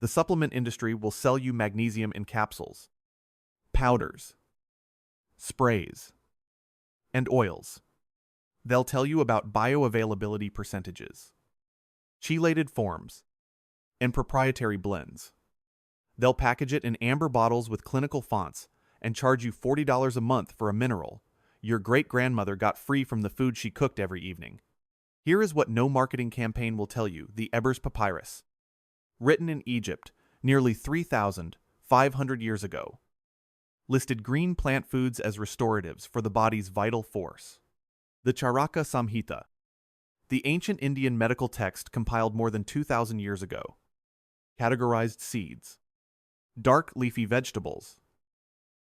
The supplement industry will sell you magnesium in capsules, powders, sprays, and oils. They'll tell you about bioavailability percentages, chelated forms, and proprietary blends. They'll package it in amber bottles with clinical fonts and charge you $40 a month for a mineral your great-grandmother got free from the food she cooked every evening. Here is what no marketing campaign will tell you: the Ebers Papyrus. Written in Egypt nearly 3,500 years ago, listed green plant foods as restoratives for the body's vital force. The Charaka Samhita, the ancient Indian medical text compiled more than 2,000 years ago, categorized seeds, dark leafy vegetables,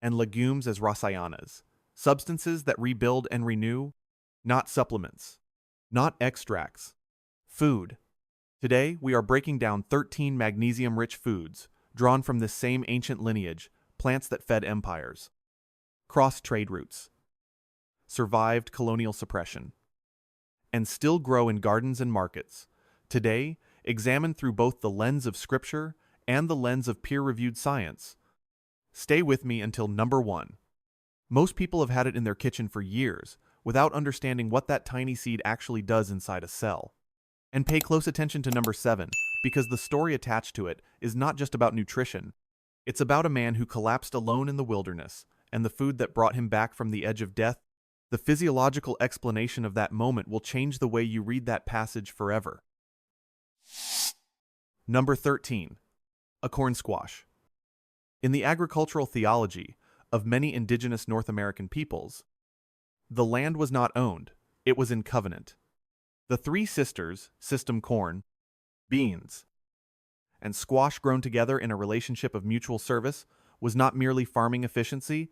and legumes as rasayanas, substances that rebuild and renew, not supplements, not extracts, food. Today, we are breaking down 13 magnesium-rich foods drawn from this same ancient lineage, plants that fed empires, crossed trade routes, survived colonial suppression, and still grow in gardens and markets. Today, examined through both the lens of scripture and the lens of peer-reviewed science. Stay with me until number 1. Most people have had it in their kitchen for years without understanding what that tiny seed actually does inside a cell. And pay close attention to number 7, because the story attached to it is not just about nutrition. It's about a man who collapsed alone in the wilderness, and the food that brought him back from the edge of death. The physiological explanation of that moment will change the way you read that passage forever. Number 13. A corn squash. In the agricultural theology of many indigenous North American peoples, the land was not owned, it was in covenant. The three sisters, system corn, beans, and squash grown together in a relationship of mutual service, was not merely farming efficiency,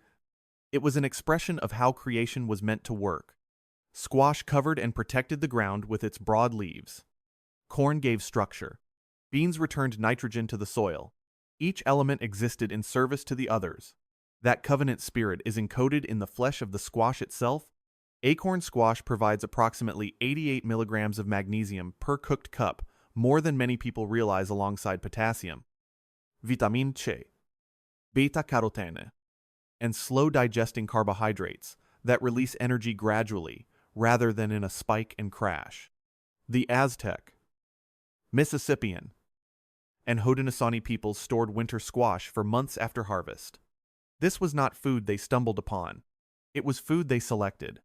it was an expression of how creation was meant to work. Squash covered and protected the ground with its broad leaves. Corn gave structure. Beans returned nitrogen to the soil. Each element existed in service to the others. That covenant spirit is encoded in the flesh of the squash itself. Acorn squash provides approximately 88 milligrams of magnesium per cooked cup, more than many people realize, alongside potassium, vitamin C, beta-carotene, and slow-digesting carbohydrates that release energy gradually, rather than in a spike and crash. The Aztec, Mississippian, and Haudenosaunee peoples stored winter squash for months after harvest. This was not food they stumbled upon. It was food they selected,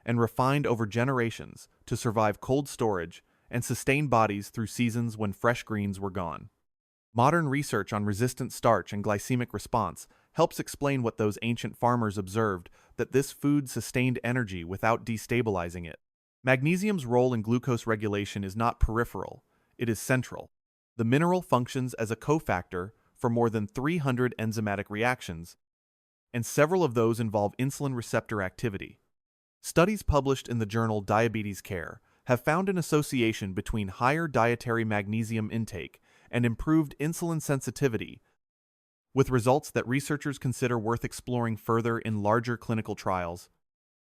and refined over generations to survive cold storage and sustain bodies through seasons when fresh greens were gone. Modern research on resistant starch and glycemic response helps explain what those ancient farmers observed, that this food sustained energy without destabilizing it. Magnesium's role in glucose regulation is not peripheral, it is central. The mineral functions as a cofactor for more than 300 enzymatic reactions, and several of those involve insulin receptor activity. Studies published in the journal Diabetes Care have found an association between higher dietary magnesium intake and improved insulin sensitivity, with results that researchers consider worth exploring further in larger clinical trials.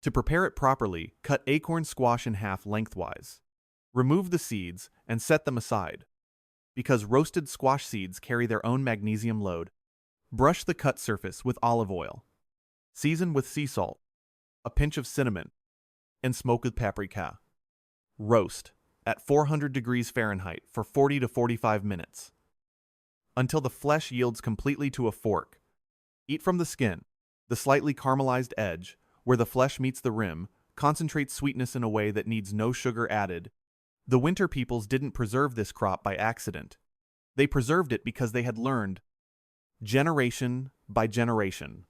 To prepare it properly, cut acorn squash in half lengthwise. Remove the seeds and set them aside, because roasted squash seeds carry their own magnesium load. Brush the cut surface with olive oil. Season with sea salt, a pinch of cinnamon, and smoke with paprika. Roast at 400 degrees Fahrenheit for 40 to 45 minutes, until the flesh yields completely to a fork. Eat from the skin. The slightly caramelized edge, where the flesh meets the rim, concentrates sweetness in a way that needs no sugar added. The winter peoples didn't preserve this crop by accident. They preserved it because they had learned, generation by generation,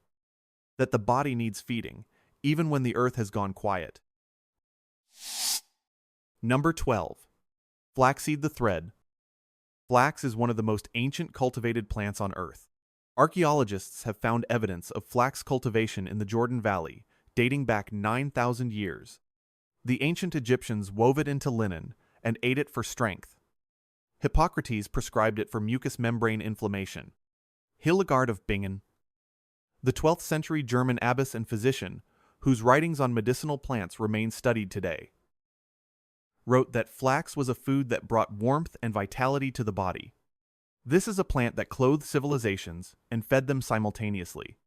that the body needs feeding, even when the earth has gone quiet. Number 12. Flaxseed the thread. Flax is one of the most ancient cultivated plants on earth. Archaeologists have found evidence of flax cultivation in the Jordan Valley, dating back 9,000 years. The ancient Egyptians wove it into linen and ate it for strength. Hippocrates prescribed it for mucous membrane inflammation. Hildegard of Bingen, the 12th century German abbess and physician, whose writings on medicinal plants remain studied today, wrote that flax was a food that brought warmth and vitality to the body. This is a plant that clothed civilizations and fed them simultaneously.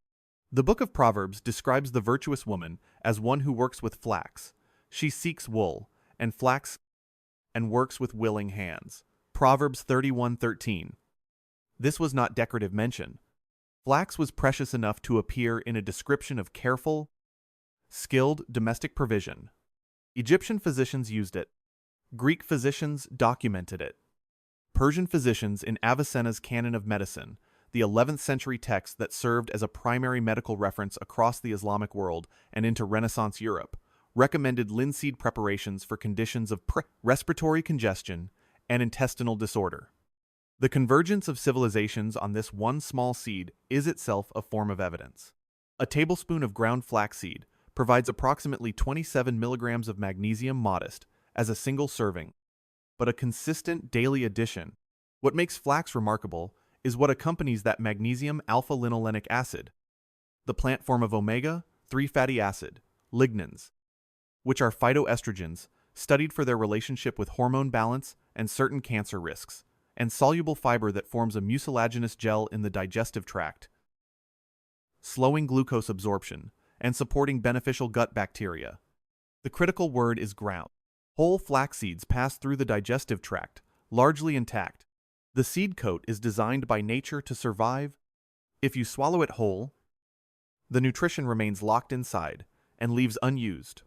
The Book of Proverbs describes the virtuous woman as one who works with flax. She seeks wool and flax and works with willing hands. Proverbs 31:13. This was not decorative mention. Flax was precious enough to appear in a description of careful, skilled domestic provision. Egyptian physicians used it. Greek physicians documented it. Persian physicians in Avicenna's Canon of Medicine, the 11th century text that served as a primary medical reference across the Islamic world and into Renaissance Europe, recommended linseed preparations for conditions of respiratory congestion and intestinal disorder. The convergence of civilizations on this one small seed is itself a form of evidence. A tablespoon of ground flaxseed provides approximately 27 milligrams of magnesium modest as a single serving, but a consistent daily addition. What makes flax remarkable is what accompanies that magnesium alpha-linolenic acid, the plant form of omega-3 fatty acid, lignans, which are phytoestrogens studied for their relationship with hormone balance and certain cancer risks, and soluble fiber that forms a mucilaginous gel in the digestive tract, slowing glucose absorption and supporting beneficial gut bacteria. The critical word is ground. Whole flax seeds pass through the digestive tract, largely intact. The seed coat is designed by nature to survive. If you swallow it whole, the nutrition remains locked inside and leaves unused.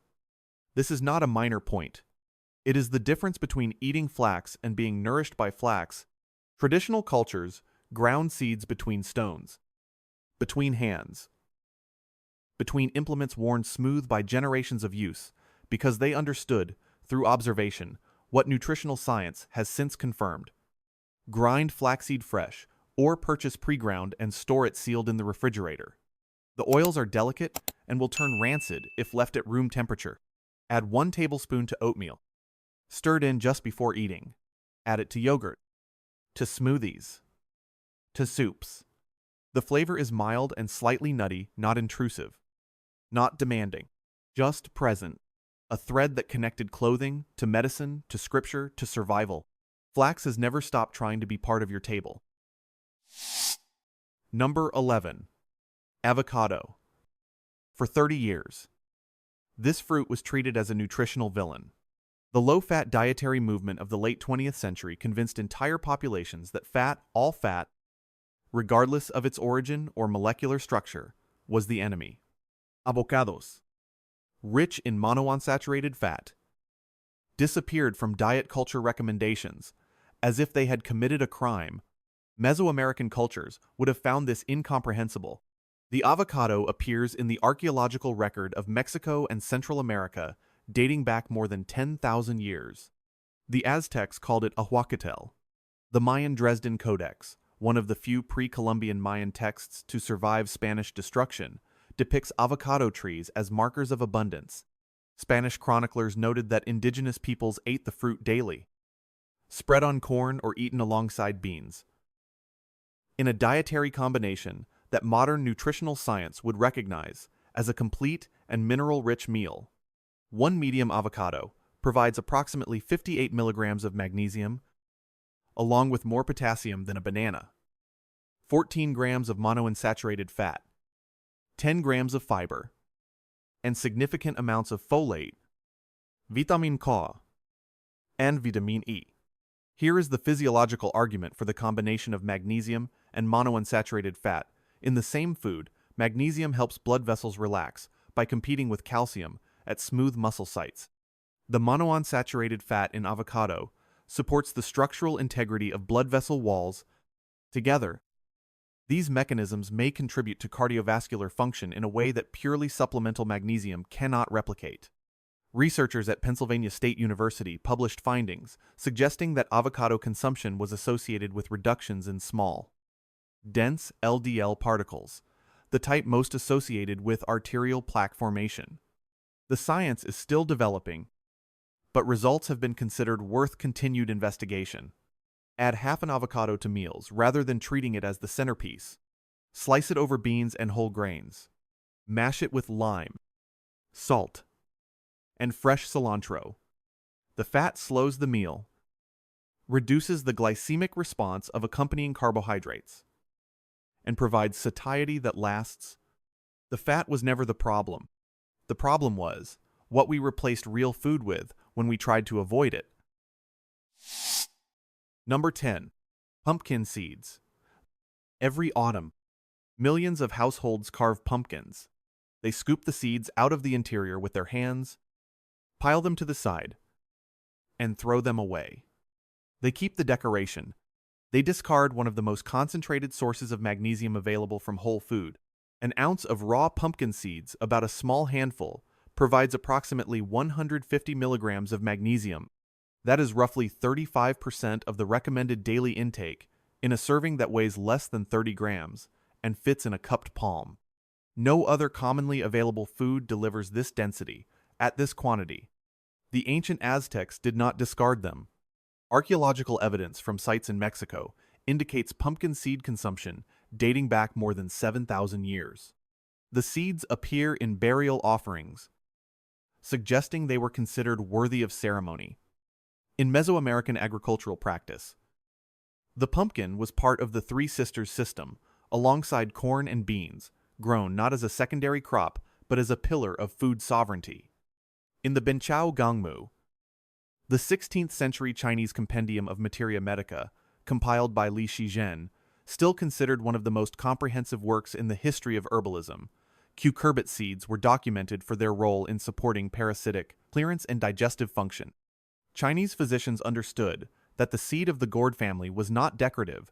This is not a minor point. It is the difference between eating flax and being nourished by flax. Traditional cultures ground seeds between stones, between hands, between implements worn smooth by generations of use, because they understood, through observation, what nutritional science has since confirmed. Grind flaxseed fresh, or purchase pre-ground and store it sealed in the refrigerator. The oils are delicate and will turn rancid if left at room temperature. Add 1 tablespoon to oatmeal. Stirred in just before eating. Add it to yogurt, to smoothies, to soups. The flavor is mild and slightly nutty, not intrusive, not demanding, just present. A thread that connected clothing, to medicine, to scripture, to survival. Flax has never stopped trying to be part of your table. Number 11. Avocado. For 30 years, this fruit was treated as a nutritional villain. The low-fat dietary movement of the late 20th century convinced entire populations that fat, all fat, regardless of its origin or molecular structure, was the enemy. Avocados, rich in monounsaturated fat, disappeared from diet culture recommendations as if they had committed a crime. Mesoamerican cultures would have found this incomprehensible. The avocado appears in the archaeological record of Mexico and Central America, dating back more than 10,000 years. The Aztecs called it ahuacatel. The Mayan Dresden Codex, one of the few pre-Columbian Mayan texts to survive Spanish destruction, depicts avocado trees as markers of abundance. Spanish chroniclers noted that indigenous peoples ate the fruit daily, spread on corn or eaten alongside beans, in a dietary combination that modern nutritional science would recognize as a complete and mineral-rich meal. 1 medium avocado provides approximately 58 milligrams of magnesium, along with more potassium than a banana, 14 grams of monounsaturated fat, 10 grams of fiber, and significant amounts of folate, vitamin K, and vitamin E. Here is the physiological argument for the combination of magnesium and monounsaturated fat. In the same food, magnesium helps blood vessels relax by competing with calcium at smooth muscle sites. The monounsaturated fat in avocado supports the structural integrity of blood vessel walls. Together, these mechanisms may contribute to cardiovascular function in a way that purely supplemental magnesium cannot replicate. Researchers at Pennsylvania State University published findings suggesting that avocado consumption was associated with reductions in small, dense LDL particles, the type most associated with arterial plaque formation. The science is still developing, but results have been considered worth continued investigation. Add half an avocado to meals rather than treating it as the centerpiece. Slice it over beans and whole grains. Mash it with lime, salt, and fresh cilantro. The fat slows the meal, reduces the glycemic response of accompanying carbohydrates, and provides satiety that lasts. The fat was never the problem. The problem was what we replaced real food with when we tried to avoid it. Number 10. Pumpkin seeds. Every autumn, millions of households carve pumpkins. They scoop the seeds out of the interior with their hands, pile them to the side, and throw them away. They keep the decoration. They discard one of the most concentrated sources of magnesium available from whole food. An ounce of raw pumpkin seeds, about a small handful, provides approximately 150 milligrams of magnesium. That is roughly 35% of the recommended daily intake in a serving that weighs less than 30 grams and fits in a cupped palm. No other commonly available food delivers this density, at this quantity. The ancient Aztecs did not discard them. Archaeological evidence from sites in Mexico indicates pumpkin seed consumption dating back more than 7,000 years. The seeds appear in burial offerings, suggesting they were considered worthy of ceremony. In Mesoamerican agricultural practice, the pumpkin was part of the Three Sisters system, alongside corn and beans, grown not as a secondary crop but as a pillar of food sovereignty. In the Benchao Gongmu, the 16th century Chinese compendium of Materia Medica, compiled by Li Shizhen, still considered one of the most comprehensive works in the history of herbalism, cucurbit seeds were documented for their role in supporting parasitic clearance and digestive function. Chinese physicians understood that the seed of the gourd family was not decorative,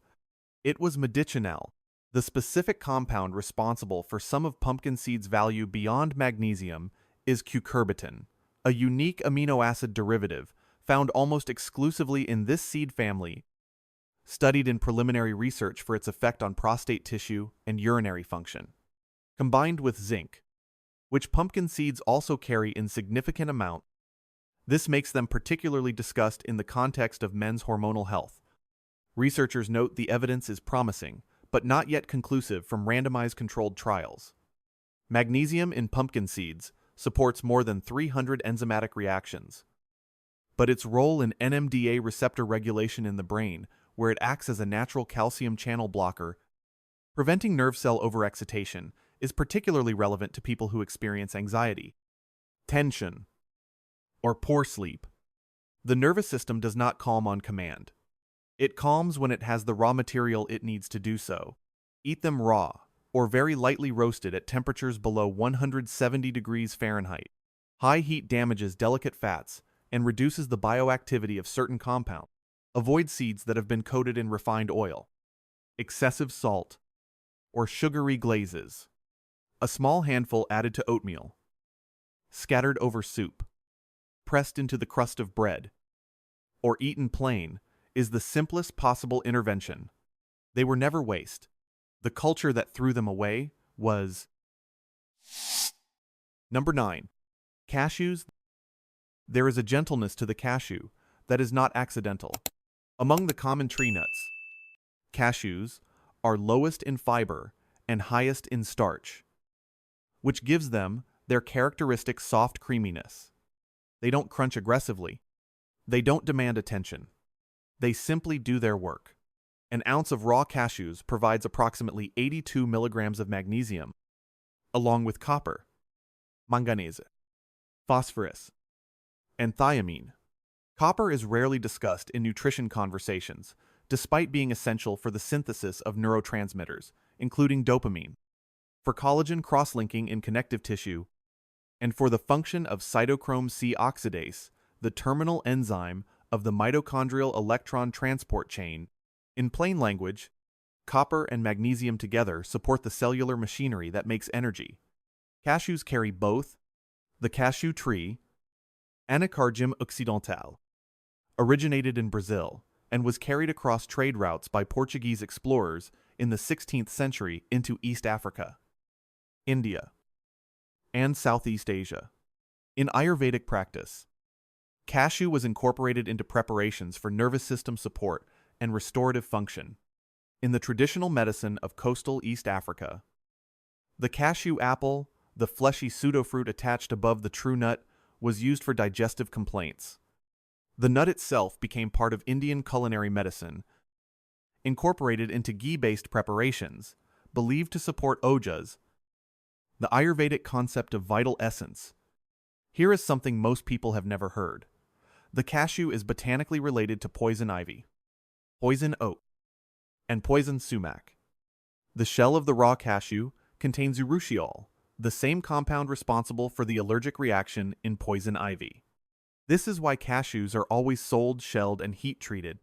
it was medicinal. The specific compound responsible for some of pumpkin seeds' value beyond magnesium is cucurbitin, a unique amino acid derivative found almost exclusively in this seed family, studied in preliminary research for its effect on prostate tissue and urinary function. Combined with zinc, which pumpkin seeds also carry in significant amount, this makes them particularly discussed in the context of men's hormonal health. Researchers note the evidence is promising, but not yet conclusive from randomized controlled trials. Magnesium in pumpkin seeds supports more than 300 enzymatic reactions, but its role in NMDA receptor regulation in the brain, where it acts as a natural calcium channel blocker, preventing nerve cell overexcitation, is particularly relevant to people who experience anxiety, tension, or poor sleep. The nervous system does not calm on command. It calms when it has the raw material it needs to do so. Eat them raw, or very lightly roasted at temperatures below 170 degrees Fahrenheit. High heat damages delicate fats and reduces the bioactivity of certain compounds. Avoid seeds that have been coated in refined oil, excessive salt, or sugary glazes. A small handful added to oatmeal, scattered over soup, pressed into the crust of bread, or eaten plain is the simplest possible intervention. They were never waste. The culture that threw them away was. Number 9. Cashews. There is a gentleness to the cashew that is not accidental. Among the common tree nuts, cashews are lowest in fiber and highest in starch, which gives them their characteristic soft creaminess. They don't crunch aggressively. They don't demand attention. They simply do their work. An ounce of raw cashews provides approximately 82 milligrams of magnesium, along with copper, manganese, phosphorus, and thiamine. Copper is rarely discussed in nutrition conversations, despite being essential for the synthesis of neurotransmitters, including dopamine, for collagen cross-linking in connective tissue, and for the function of cytochrome C oxidase, the terminal enzyme of the mitochondrial electron transport chain. In plain language, copper and magnesium together support the cellular machinery that makes energy. Cashews carry both. The cashew tree, Anacardium occidental, originated in Brazil and was carried across trade routes by Portuguese explorers in the 16th century into East Africa, India, and Southeast Asia. In Ayurvedic practice, cashew was incorporated into preparations for nervous system support and restorative function. In the traditional medicine of coastal East Africa, the cashew apple, the fleshy pseudofruit attached above the true nut, was used for digestive complaints. The nut itself became part of Indian culinary medicine, incorporated into ghee-based preparations, believed to support ojas, the Ayurvedic concept of vital essence. Here is something most people have never heard. The cashew is botanically related to poison ivy, poison oak, and poison sumac. The shell of the raw cashew contains urushiol, the same compound responsible for the allergic reaction in poison ivy. This is why cashews are always sold, shelled, and heat-treated.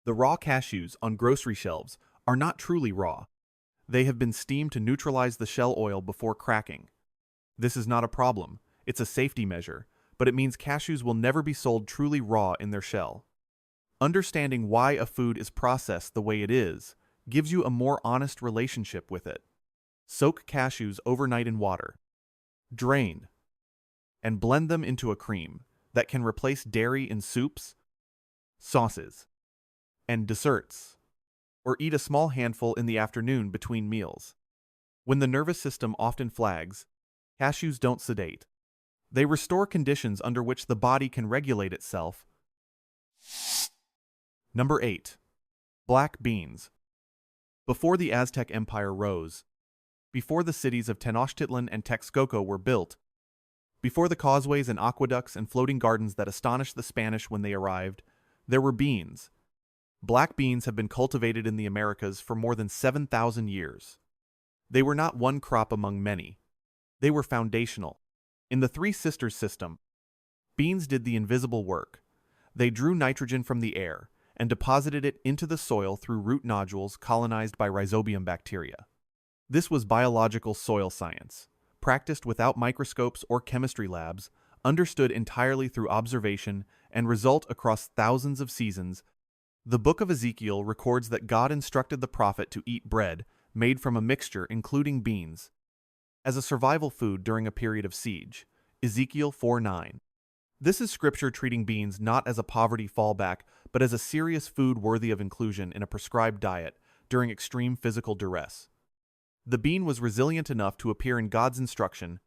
The raw cashews on grocery shelves are not truly raw. They have been steamed to neutralize the shell oil before cracking. This is not a problem, it's a safety measure, but it means cashews will never be sold truly raw in their shell. Understanding why a food is processed the way it is gives you a more honest relationship with it. Soak cashews overnight in water. Drain. And blend them into a cream that can replace dairy in soups, sauces, and desserts. Or eat a small handful in the afternoon between meals. When the nervous system often flags, cashews don't sedate. They restore conditions under which the body can regulate itself. Number 8. Black beans. Before the Aztec Empire rose, before the cities of Tenochtitlan and Texcoco were built, before the causeways and aqueducts and floating gardens that astonished the Spanish when they arrived, there were beans. Black beans have been cultivated in the Americas for more than 7,000 years. They were not one crop among many. They were foundational. In the Three Sisters system, beans did the invisible work. They drew nitrogen from the air and deposited it into the soil through root nodules colonized by rhizobium bacteria. This was biological soil science, practiced without microscopes or chemistry labs, understood entirely through observation, and result across thousands of seasons. The book of Ezekiel records that God instructed the prophet to eat bread made from a mixture including beans as a survival food during a period of siege. Ezekiel 4:9. This is scripture treating beans not as a poverty fallback, but as a serious food worthy of inclusion in a prescribed diet during extreme physical duress. The bean was resilient enough to appear in God's instruction.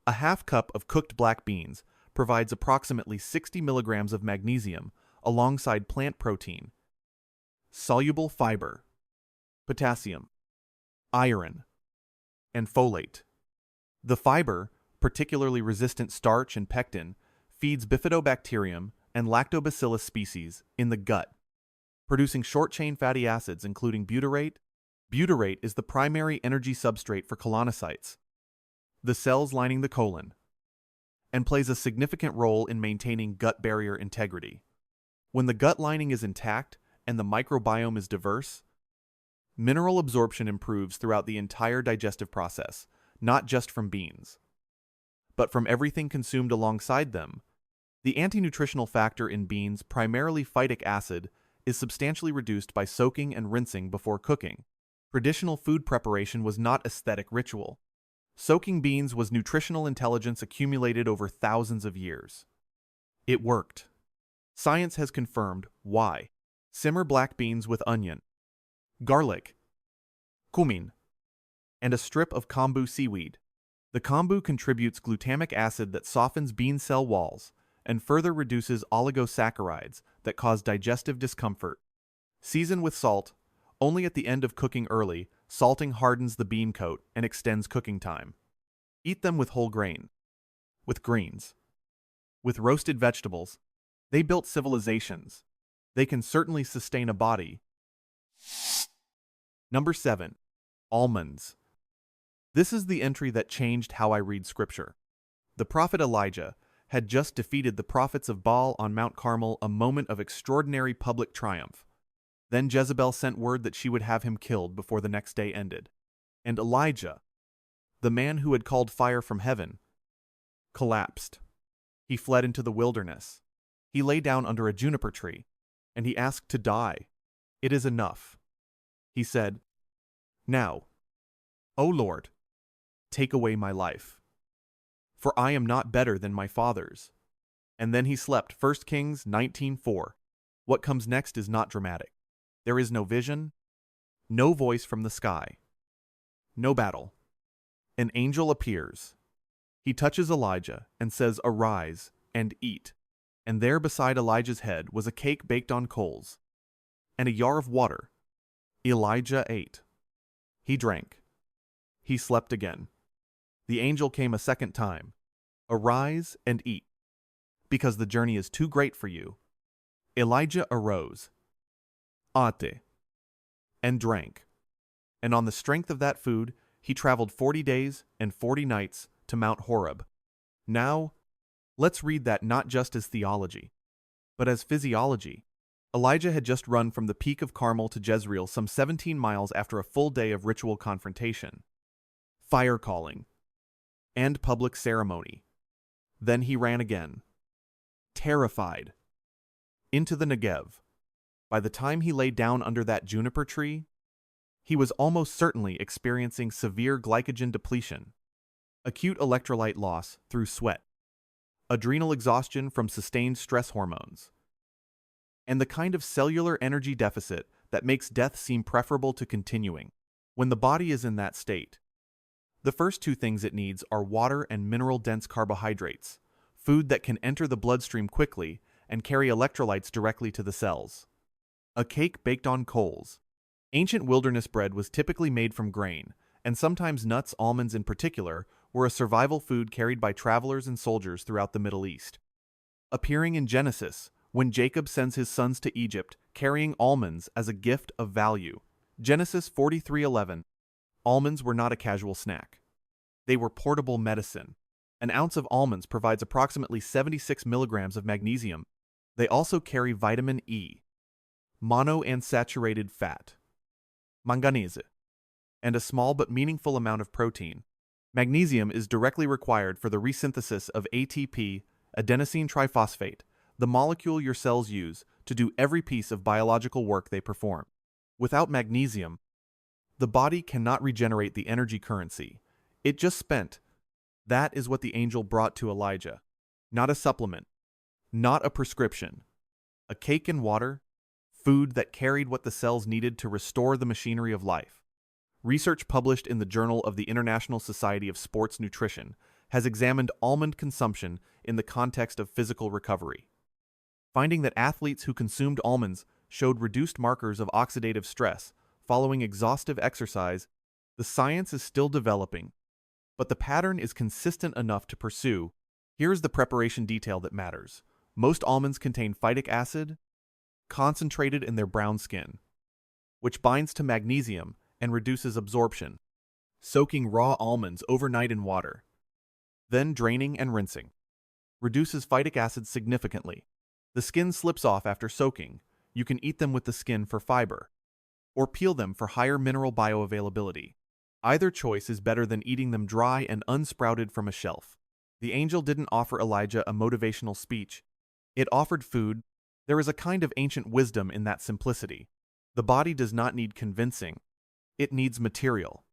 A half cup of cooked black beans provides approximately 60 milligrams of magnesium alongside plant protein, soluble fiber, potassium, iron, and folate. The fiber, particularly resistant starch and pectin, feeds bifidobacterium and lactobacillus species in the gut, producing short-chain fatty acids including butyrate. Butyrate is the primary energy substrate for colonocytes, the cells lining the colon, and plays a significant role in maintaining gut barrier integrity. When the gut lining is intact and the microbiome is diverse, mineral absorption improves throughout the entire digestive process, not just from beans, but from everything consumed alongside them. The anti-nutritional factor in beans, primarily phytic acid, is substantially reduced by soaking and rinsing before cooking. Traditional food preparation was not aesthetic ritual. Soaking beans was nutritional intelligence accumulated over thousands of years. It worked. Science has confirmed why. Simmer black beans with onion, garlic, cumin, and a strip of kombu seaweed. The kombu contributes glutamic acid that softens bean cell walls and further reduces oligosaccharides that cause digestive discomfort. Season with salt. Only at the end of cooking early, salting hardens the bean coat and extends cooking time. Eat them with whole grain, with greens, with roasted vegetables. They built civilizations. They can certainly sustain a body. Number 7. Almonds. This is the entry that changed how I read scripture. The prophet Elijah had just defeated the prophets of Baal on Mount Carmel, a moment of extraordinary public triumph. Then Jezebel sent word that she would have him killed before the next day ended. And Elijah, the man who had called fire from heaven, collapsed. He fled into the wilderness. He lay down under a juniper tree, and he asked to die. "It is enough," he said. "Now, O Lord, take away my life, for I am not better than my fathers." And then he slept. 1 Kings 19:4. What comes next is not dramatic. There is no vision, no voice from the sky, no battle. An angel appears. He touches Elijah and says, "Arise and eat." and there beside Elijah's head was a cake baked on coals, and a jar of water. Elijah ate. He drank. He slept again. The angel came a second time. Arise and eat, because the journey is too great for you. Elijah arose, ate, and drank. And on the strength of that food, he traveled 40 days and 40 nights to Mount Horeb. Now, let's read that not just as theology, but as physiology. Elijah had just run from the peak of Carmel to Jezreel some 17 miles after a full day of ritual confrontation, fire calling, and public ceremony. Then he ran again, terrified, into the Negev. By the time he lay down under that juniper tree, he was almost certainly experiencing severe glycogen depletion, acute electrolyte loss through sweat, adrenal exhaustion from sustained stress hormones, and the kind of cellular energy deficit that makes death seem preferable to continuing. When the body is in that state, the first two things it needs are water and mineral-dense carbohydrates, food that can enter the bloodstream quickly and carry electrolytes directly to the cells. A cake baked on coals. Ancient wilderness bread was typically made from grain, and sometimes nuts, almonds in particular, were a survival food carried by travelers and soldiers throughout the Middle East. Appearing in Genesis, when Jacob sends his sons to Egypt, carrying almonds as a gift of value. Genesis 43:11. Almonds were not a casual snack. They were portable medicine. An ounce of almonds provides approximately 76 milligrams of magnesium. They also carry vitamin E, monounsaturated fat, manganese, and a small but meaningful amount of protein. Magnesium is directly required for the resynthesis of ATP, adenosine triphosphate, the molecule your cells use to do every piece of biological work they perform. Without magnesium, the body cannot regenerate the energy currency it just spent. That is what the angel brought to Elijah. Not a supplement, not a prescription. A cake and water, food that carried what the cells needed to restore the machinery of life. Research published in the Journal of the International Society of Sports Nutrition has examined almond consumption in the context of physical recovery, finding that athletes who consumed almonds showed reduced markers of oxidative stress following exhaustive exercise. The science is still developing, but the pattern is consistent enough to pursue. Here's the preparation detail that matters. Most almonds contain phytic acid, concentrated in their brown skin, which binds to magnesium and reduces absorption. Soaking raw almonds overnight in water, then draining and rinsing, reduces phytic acid significantly. The skin slips off after soaking. You can eat them with the skin for fiber, or peel them for higher mineral bioavailability. Either choice is better than eating them dry and unsprouted from a shelf. The angel didn't offer Elijah a motivational speech. It offered food. There is a kind of ancient wisdom in that simplicity. The body does not need convincing. It needs material.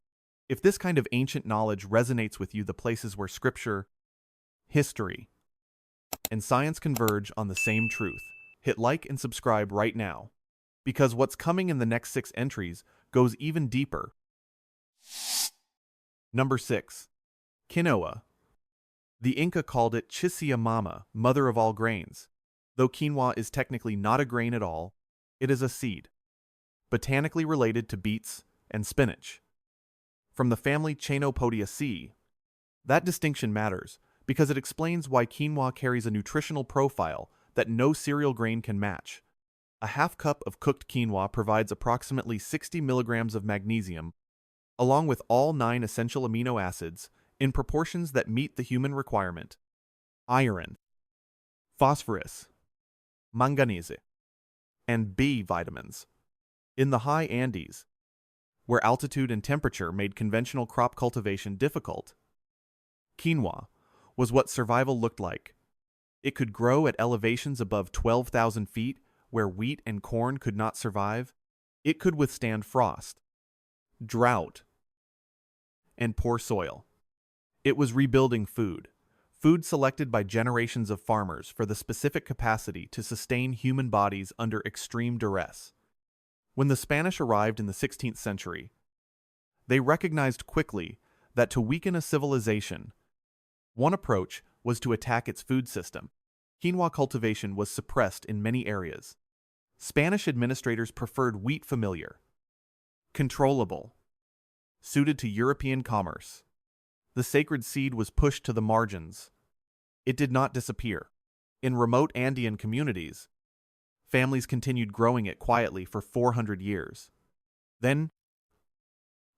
If this kind of ancient knowledge resonates with you, the places where scripture, history, and science converge on the same truth, hit like and subscribe right now, because what's coming in the next 6 entries goes even deeper. Number 6. Quinoa. The Inca called it chia mama, mother of all grains. Though quinoa is technically not a grain at all, it is a seed, botanically related to beets and spinach, from the family Chenopodiaceae. That distinction matters because it explains why quinoa carries a nutritional profile that no cereal grain can match. A half cup of cooked quinoa provides approximately 60 milligrams of magnesium, along with all 9 essential amino acids in proportions that meet the human requirement: iron, phosphorus, manganese, and B vitamins. In the high Andes, where altitude and temperature made conventional crop cultivation difficult, quinoa was what survival looked like. It could grow at elevations above 12,000 feet, where wheat and corn could not survive. It could withstand frost, drought, and poor soil. It was rebuilding food selected by generations of farmers for the specific capacity to sustain human bodies under extreme duress. When the Spanish arrived in the 16th century, they recognized quickly that to weaken a civilization, one approach was to attack its food system. Quinoa cultivation was suppressed in many areas. Spanish administrators preferred wheat familiar, controllable, suited to European commerce. The sacred seed was pushed to the margins. It did not disappear. In remote Andean communities, families continued growing it quietly for 400 years. Then,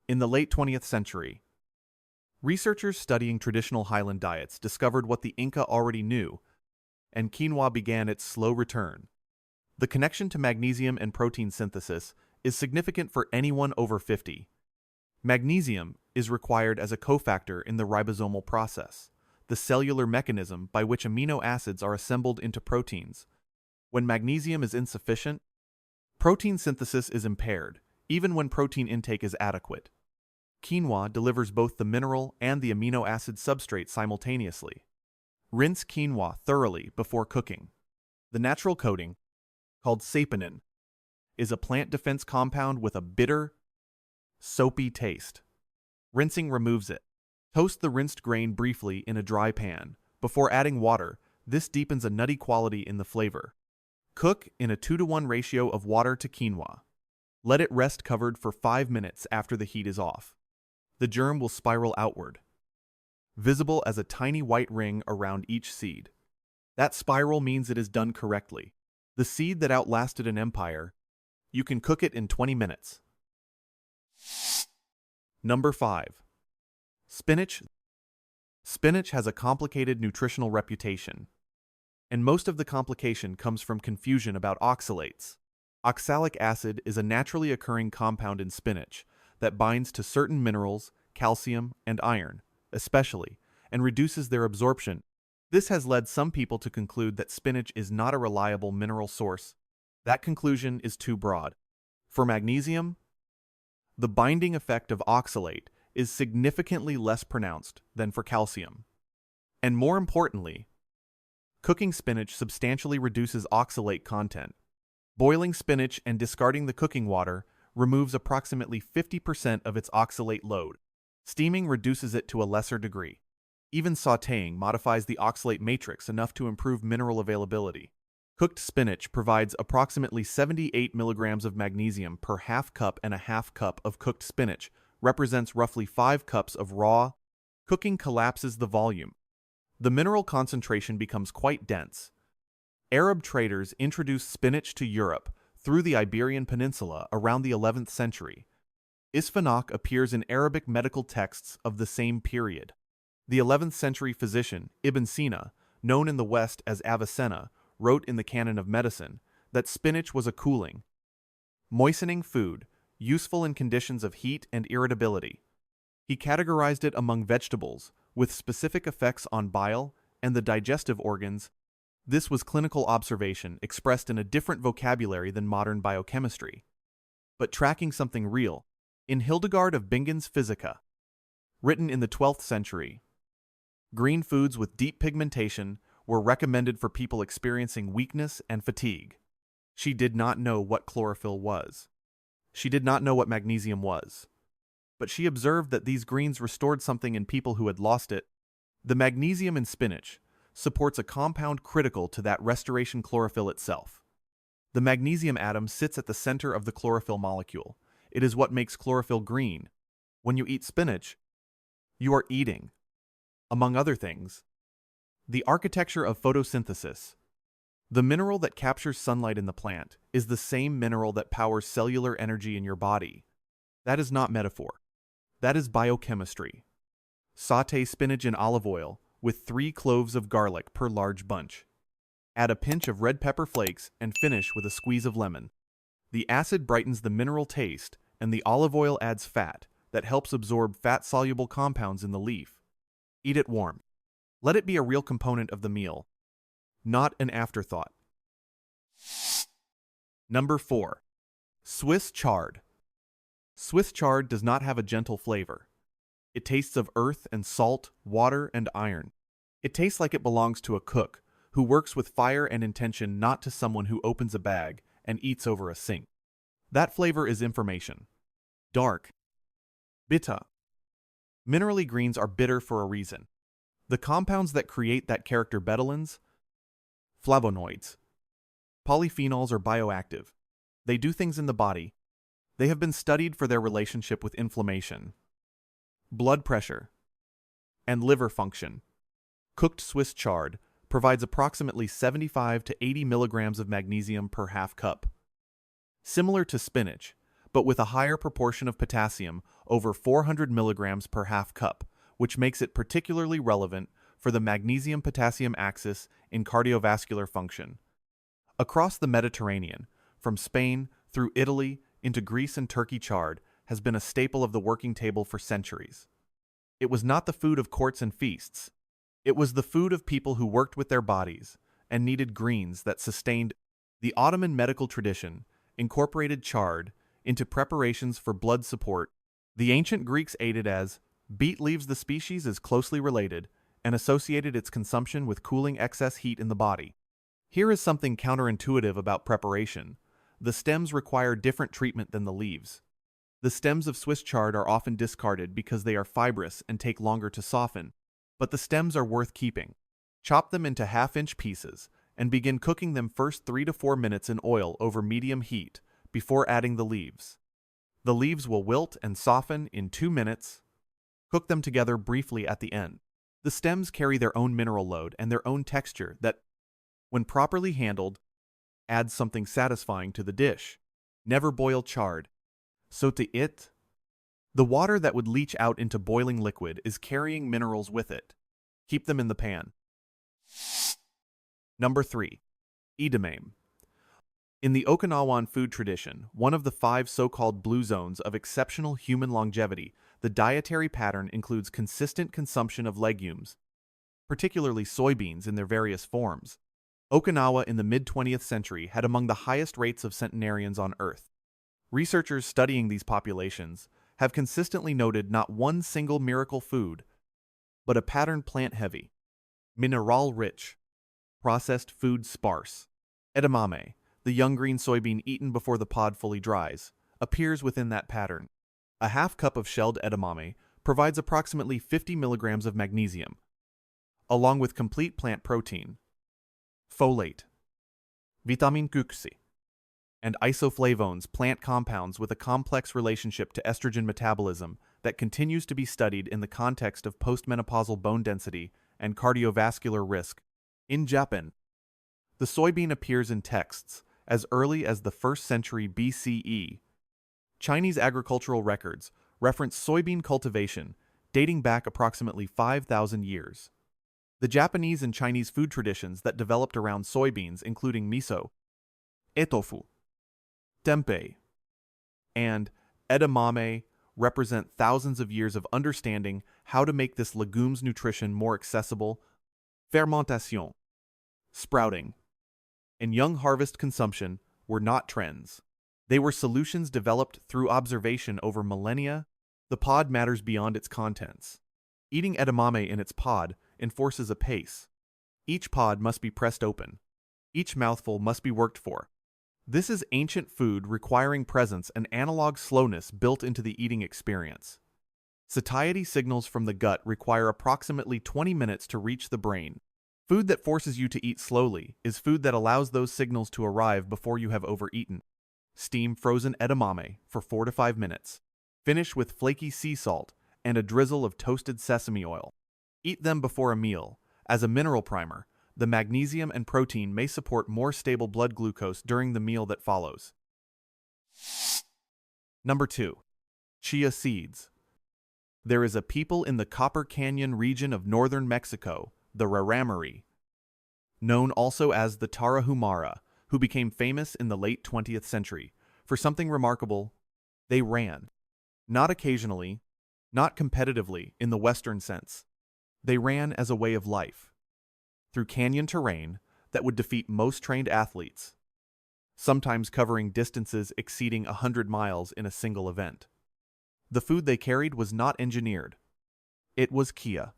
in the late 20th century, researchers studying traditional highland diets discovered what the Inca already knew, and quinoa began its slow return. The connection to magnesium and protein synthesis is significant for anyone over 50. Magnesium is required as a cofactor in the ribosomal process, the cellular mechanism by which amino acids are assembled into proteins. When magnesium is insufficient, protein synthesis is impaired, even when protein intake is adequate. Quinoa delivers both the mineral and the amino acid substrate simultaneously. Rinse quinoa thoroughly before cooking. The natural coating, called saponin, is a plant defense compound with a bitter, soapy taste. Rinsing removes it. Toast the rinsed grain briefly in a dry pan. Before adding water, this deepens a nutty quality in the flavor. Cook in a 2-to-1 ratio of water to quinoa. Let it rest covered for 5 minutes after the heat is off. The germ will spiral outward, visible as a tiny white ring around each seed. That spiral means it is done correctly. The seed that outlasted an empire, you can cook it in 20 minutes. Number 5. Spinach. Spinach has a complicated nutritional reputation, and most of the complication comes from confusion about oxalates. Oxalic acid is a naturally occurring compound in spinach that binds to certain minerals, calcium, and iron, especially, and reduces their absorption. This has led some people to conclude that spinach is not a reliable mineral source. That conclusion is too broad. For magnesium, the binding effect of oxalate is significantly less pronounced than for calcium. And more importantly, cooking spinach substantially reduces oxalate content. Boiling spinach and discarding the cooking water removes approximately 50% of its oxalate load. Steaming reduces it to a lesser degree. Even sautéing modifies the oxalate matrix enough to improve mineral availability. Cooked spinach provides approximately 78 milligrams of magnesium per half cup, and a half cup of cooked spinach represents roughly 5 cups of raw. Cooking collapses the volume. The mineral concentration becomes quite dense. Arab traders introduced spinach to Europe through the Iberian Peninsula around the 11th century. Spinach appears in Arabic medical texts of the same period. The 11th century physician Ibn Sina, known in the West as Avicenna, wrote in the Canon of Medicine that spinach was a cooling, moistening food, useful in conditions of heat and irritability. He categorized it among vegetables, with specific effects on bile and the digestive organs. This was clinical observation expressed in a different vocabulary than modern biochemistry, but tracking something real. In Hildegard of Bingen's Physica, written in the 12th century, green foods with deep pigmentation were recommended for people experiencing weakness and fatigue. She did not know what chlorophyll was. She did not know what magnesium was. But she observed that these greens restored something in people who had lost it. The magnesium in spinach supports a compound critical to that restoration: chlorophyll itself. The magnesium atom sits at the center of the chlorophyll molecule. It is what makes chlorophyll green. When you eat spinach, you are eating, among other things, the architecture of photosynthesis. The mineral that captures sunlight in the plant is the same mineral that powers cellular energy in your body. That is not metaphor. That is biochemistry. Sauté spinach in olive oil with 3 cloves of garlic per large bunch. Add a pinch of red pepper flakes and finish with a squeeze of lemon. The acid brightens the mineral taste, and the olive oil adds fat that helps absorb fat-soluble compounds in the leaf. Eat it warm. Let it be a real component of the meal, not an afterthought. Number 4. Swiss chard. Swiss chard does not have a gentle flavor. It tastes of earth and salt, water and iron. It tastes like it belongs to a cook who works with fire and intention, not to someone who opens a bag and eats over a sink. That flavor is information. Dark. Bitter. Minerally greens are bitter for a reason. The compounds that create that character, betalains, Flavonoids. Polyphenols are bioactive. They do things in the body. They have been studied for their relationship with inflammation, blood pressure, and liver function. Cooked Swiss chard provides approximately 75 to 80 milligrams of magnesium per half cup. Similar to spinach, but with a higher proportion of potassium, over 400 milligrams per half cup, which makes it particularly relevant for the magnesium-potassium axis in cardiovascular function. Across the Mediterranean, from Spain through Italy into Greece and Turkey, chard has been a staple of the working table for centuries. It was not the food of courts and feasts. It was the food of people who worked with their bodies and needed greens that sustained. The Ottoman medical tradition incorporated chard into preparations for blood support. The ancient Greeks ate it as beet leaves. The species is closely related and associated its consumption with cooling excess heat in the body. Here is something counterintuitive about preparation. The stems require different treatment than the leaves. The stems of Swiss chard are often discarded because they are fibrous and take longer to soften, but the stems are worth keeping. Chop them into half-inch pieces and begin cooking them first 3 to 4 minutes in oil over medium heat before adding the leaves. The leaves will wilt and soften in 2 minutes. Cook them together briefly at the end. The stems carry their own mineral load and their own texture that, when properly handled, adds something satisfying to the dish. Never boil chard. Saute it. The water that would leach out into boiling liquid is carrying minerals with it. Keep them in the pan. Number 3. Edamame. In the Okinawan food tradition, one of the 5 so-called blue zones of exceptional human longevity, the dietary pattern includes consistent consumption of legumes, particularly soybeans in their various forms. Okinawa in the mid-20th century had among the highest rates of centenarians on Earth. Researchers studying these populations have consistently noted not one single miracle food, but a pattern plant-heavy, mineral-rich, processed food sparse. Edamame, the young green soybean eaten before the pod fully dries, appears within that pattern. A half cup of shelled edamame provides approximately 50 milligrams of magnesium, along with complete plant protein, folate, vitamin Q, and isoflavones, plant compounds with a complex relationship to estrogen metabolism that continues to be studied in the context of postmenopausal bone density and cardiovascular risk. In Japan, the soybean appears in texts as early as the 1st century BCE. Chinese agricultural records reference soybean cultivation dating back approximately 5,000 years. The Japanese and Chinese food traditions that developed around soybeans, including miso, etofu, tempeh, and edamame, represent thousands of years of understanding how to make this legume's nutrition more accessible. Fermentation, sprouting, and young harvest consumption were not trends. They were solutions developed through observation over millennia. The pod matters beyond its contents. Eating edamame in its pod enforces a pace. Each pod must be pressed open. Each mouthful must be worked for. This is ancient food requiring presence and analog slowness built into the eating experience. Satiety signals from the gut require approximately 20 minutes to reach the brain. Food that forces you to eat slowly is food that allows those signals to arrive before you have overeaten. Steam frozen edamame for 4 to 5 minutes. Finish with flaky sea salt and a drizzle of toasted sesame oil. Eat them before a meal. As a mineral primer, the magnesium and protein may support more stable blood glucose during the meal that follows. Number 2. Chia seeds. There is a people in the Copper Canyon region of northern Mexico, the Raramuri, known also as the Tarahumara, who became famous in the late 20th century for something remarkable. They ran. Not occasionally, not competitively in the Western sense. They ran as a way of life, through canyon terrain that would defeat most trained athletes, sometimes covering distances exceeding 100 miles in a single event. The food they carried was not engineered. It was chia.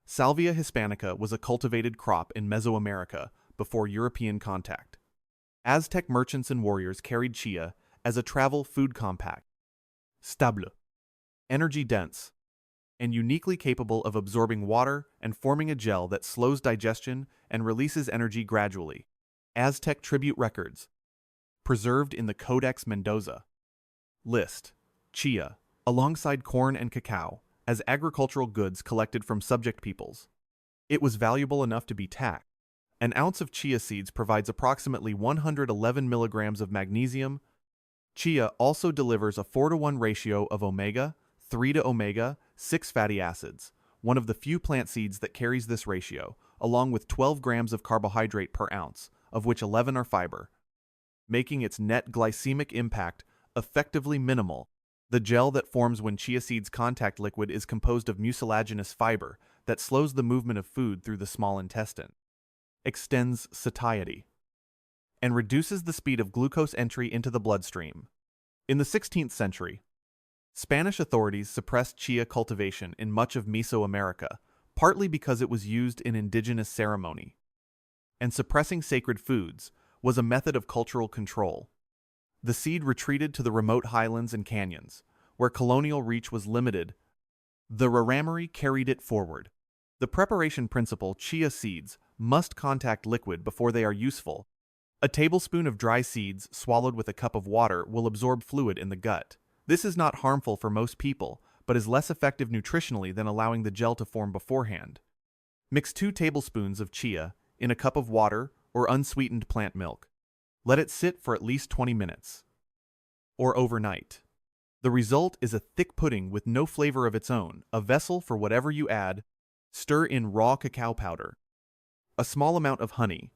Salvia hispanica was a cultivated crop in Mesoamerica before European contact. Aztec merchants and warriors carried chia as a travel food compact. Stable. Energy dense. and uniquely capable of absorbing water and forming a gel that slows digestion and releases energy gradually. Aztec tribute records, preserved in the Codex Mendoza. List: chia, alongside corn and cacao, as agricultural goods collected from subject peoples. It was valuable enough to be taxed. An ounce of chia seeds provides approximately 111 milligrams of magnesium. Chia also delivers a 4-to-1 ratio of omega-3 to omega-6 fatty acids, one of the few plant seeds that carries this ratio, along with 12 grams of carbohydrate per ounce, of which 11 are fiber, making its net glycemic impact effectively minimal. The gel that forms when chia seeds contact liquid is composed of mucilaginous fiber that slows the movement of food through the small intestine, extends satiety, and reduces the speed of glucose entry into the bloodstream. In the 16th century, Spanish authorities suppressed chia cultivation in much of Mesoamerica, partly because it was used in indigenous ceremony, and suppressing sacred foods was a method of cultural control. The seed retreated to the remote highlands and canyons, where colonial reach was limited. The Raramuri carried it forward. The preparation principle: chia seeds must contact liquid before they are useful. A tablespoon of dry seeds swallowed with a cup of water will absorb fluid in the gut. This is not harmful for most people, but is less effective nutritionally than allowing the gel to form beforehand. Mix 2 tablespoons of chia in a cup of water or unsweetened plant milk. Let it sit for at least 20 minutes, or overnight. The result is a thick pudding with no flavor of its own, a vessel for whatever you add. Stir in raw cacao powder, a small amount of honey,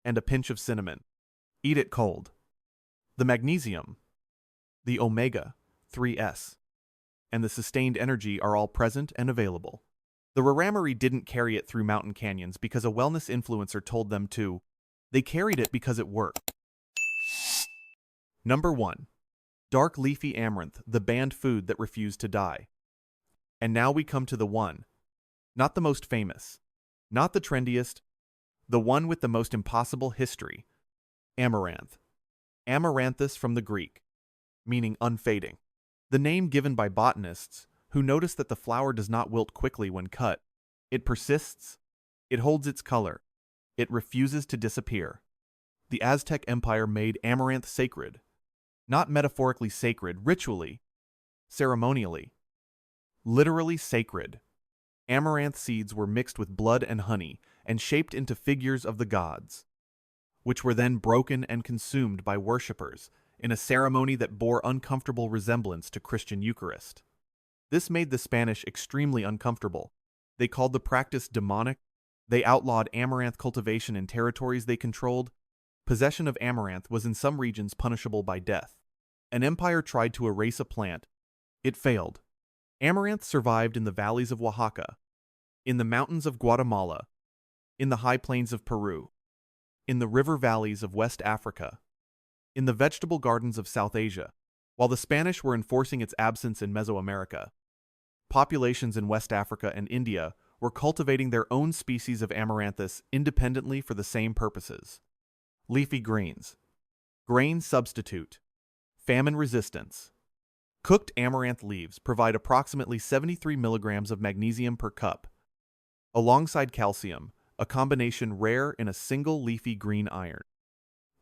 and a pinch of cinnamon. Eat it cold. The magnesium, the omega-3s, and the sustained energy are all present and available. The Raramuri didn't carry it through mountain canyons because a wellness influencer told them to. They carried it because it worked. Number 1. Dark leafy amaranth, the banned food that refused to die. And now we come to the one. Not the most famous, not the trendiest, the one with the most impossible history. Amaranth. Amaranthus from the Greek, meaning unfading. The name given by botanists, who notice that the flower does not wilt quickly when cut. It persists. It holds its color. It refuses to disappear. The Aztec Empire made amaranth sacred. Not metaphorically sacred, ritually, ceremonially. Literally sacred. Amaranth seeds were mixed with blood and honey and shaped into figures of the gods, which were then broken and consumed by worshippers in a ceremony that bore uncomfortable resemblance to Christian Eucharist. This made the Spanish extremely uncomfortable. They called the practice demonic. They outlawed amaranth cultivation in territories they controlled. Possession of amaranth was in some regions punishable by death. An empire tried to erase a plant. It failed. Amaranth survived in the valleys of Oaxaca, in the mountains of Guatemala, in the high plains of Peru, in the river valleys of West Africa, in the vegetable gardens of South Asia. While the Spanish were enforcing its absence in Mesoamerica, populations in West Africa and India were cultivating their own species of amaranthus independently for the same purposes. Leafy greens. Grain substitute. Famine resistance. Cooked amaranth leaves provide approximately 73 milligrams of magnesium per cup, alongside calcium, a combination rare in a single leafy green iron.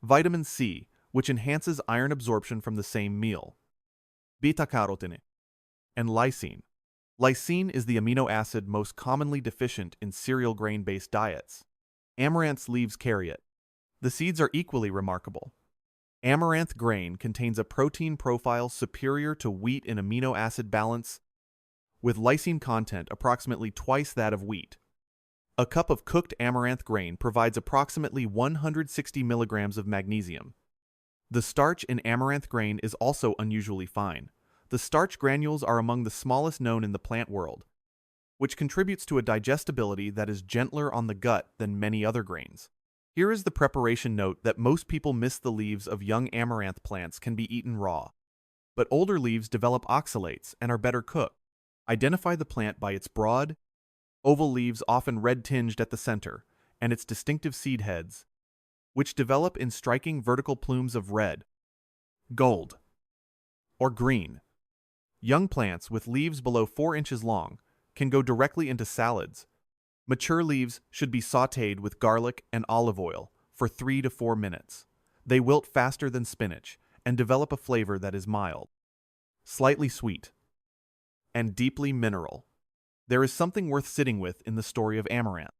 Vitamin C, which enhances iron absorption from the same meal. Beta-carotene. And lysine. Lysine is the amino acid most commonly deficient in cereal grain-based diets. Amaranth's leaves carry it. The seeds are equally remarkable. Amaranth grain contains a protein profile superior to wheat in amino acid balance, with lysine content approximately twice that of wheat. A cup of cooked amaranth grain provides approximately 160 milligrams of magnesium. The starch in amaranth grain is also unusually fine. The starch granules are among the smallest known in the plant world, which contributes to a digestibility that is gentler on the gut than many other grains. Here is the preparation note that most people miss: the leaves of young amaranth plants can be eaten raw, but older leaves develop oxalates and are better cooked. Identify the plant by its broad, oval leaves, often red-tinged at the center, and its distinctive seed heads, which develop in striking vertical plumes of red, gold, or green, Young plants with leaves below 4 inches long can go directly into salads. Mature leaves should be sautéed with garlic and olive oil for 3 to 4 minutes. They wilt faster than spinach and develop a flavor that is mild, slightly sweet, and deeply mineral. There is something worth sitting with in the story of amaranth.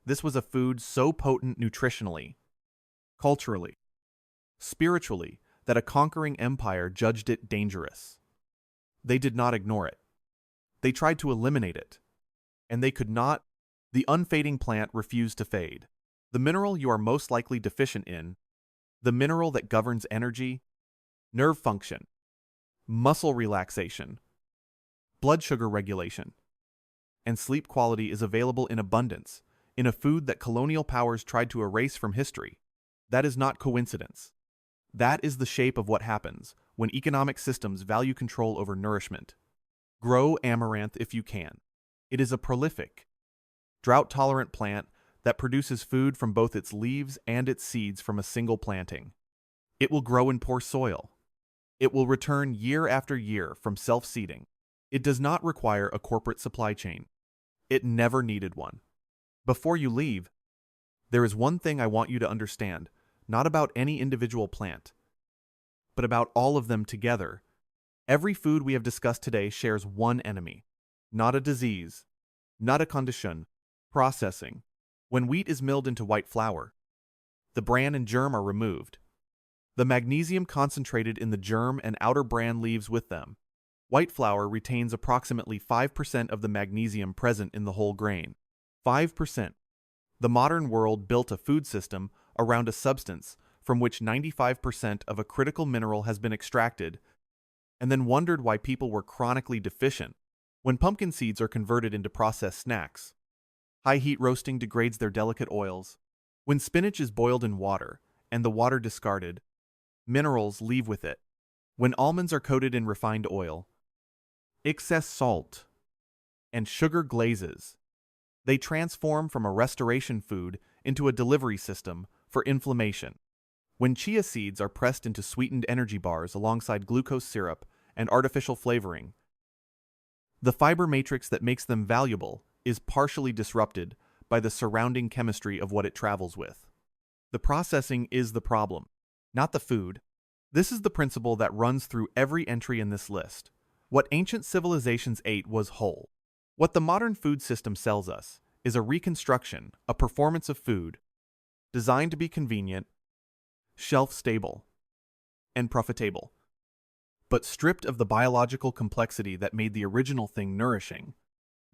This was a food so potent nutritionally, culturally, spiritually, that a conquering empire judged it dangerous. They did not ignore it. They tried to eliminate it, and they could not. The unfading plant refused to fade. The mineral you are most likely deficient in, the mineral that governs energy, nerve function, muscle relaxation, blood sugar regulation, and sleep quality is available in abundance in a food that colonial powers tried to erase from history. That is not coincidence. That is the shape of what happens when economic systems value control over nourishment. Grow amaranth if you can. It is a prolific, drought-tolerant plant that produces food from both its leaves and its seeds from a single planting. It will grow in poor soil. It will return year after year from self-seeding. It does not require a corporate supply chain. It never needed one. Before you leave, there is one thing I want you to understand, not about any individual plant, but about all of them together. Every food we have discussed today shares one enemy, not a disease, not a condition, processing. When wheat is milled into white flour, the bran and germ are removed. The magnesium concentrated in the germ and outer bran leaves with them. White flour retains approximately 5% of the magnesium present in the whole grain. 5%. The modern world built a food system around a substance from which 95% of a critical mineral has been extracted, and then wondered why people were chronically deficient. When pumpkin seeds are converted into processed snacks, high heat roasting degrades their delicate oils. When spinach is boiled in water and the water discarded, minerals leave with it. When almonds are coated in refined oil, excess salt, and sugar glazes, they transform from a restoration food into a delivery system for inflammation. When chia seeds are pressed into sweetened energy bars alongside glucose syrup and artificial flavoring, the fiber matrix that makes them valuable is partially disrupted by the surrounding chemistry of what it travels with. The processing is the problem, not the food. This is the principle that runs through every entry in this list. What ancient civilizations ate was whole. What the modern food system sells us is a reconstruction, a performance of food, designed to be convenient, shelf-stable, and profitable, but stripped of the biological complexity that made the original thing nourishing.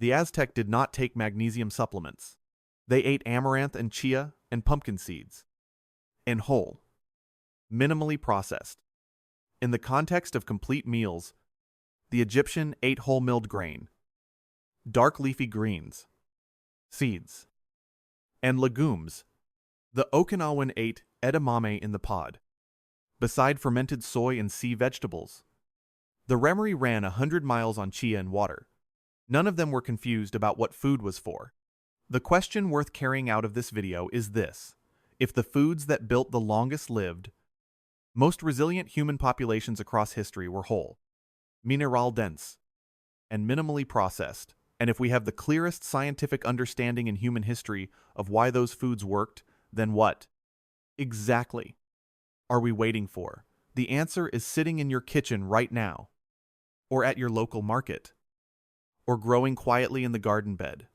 The Aztec did not take magnesium supplements. They ate amaranth and chia and pumpkin seeds, in whole, minimally processed. In the context of complete meals, the Egyptian ate whole milled grain, dark leafy greens, seeds, and legumes. The Okinawan ate edamame in the pod, beside fermented soy and sea vegetables. The Remori ran 100 miles on chia and water. None of them were confused about what food was for. The question worth carrying out of this video is this: if the foods that built the longest lived, most resilient human populations across history were whole, mineral-dense, and minimally processed, and if we have the clearest scientific understanding in human history of why those foods worked, then what exactly are we waiting for? The answer is sitting in your kitchen right now, or at your local market, or growing quietly in the garden bed.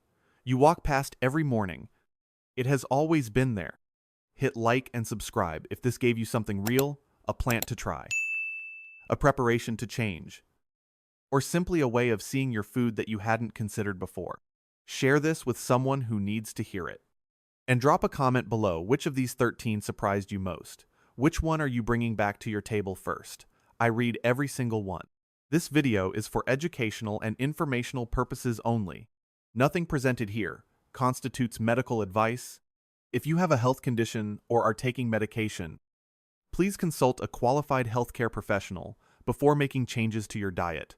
You walk past every morning. It has always been there. Hit like and subscribe if this gave you something real, a plant to try, a preparation to change, or simply a way of seeing your food that you hadn't considered before. Share this with someone who needs to hear it. And drop a comment below which of these 13 surprised you most. Which one are you bringing back to your table first? I read every single one. This video is for educational and informational purposes only. Nothing presented here constitutes medical advice. If you have a health condition or are taking medication, please consult a qualified healthcare professional before making changes to your diet.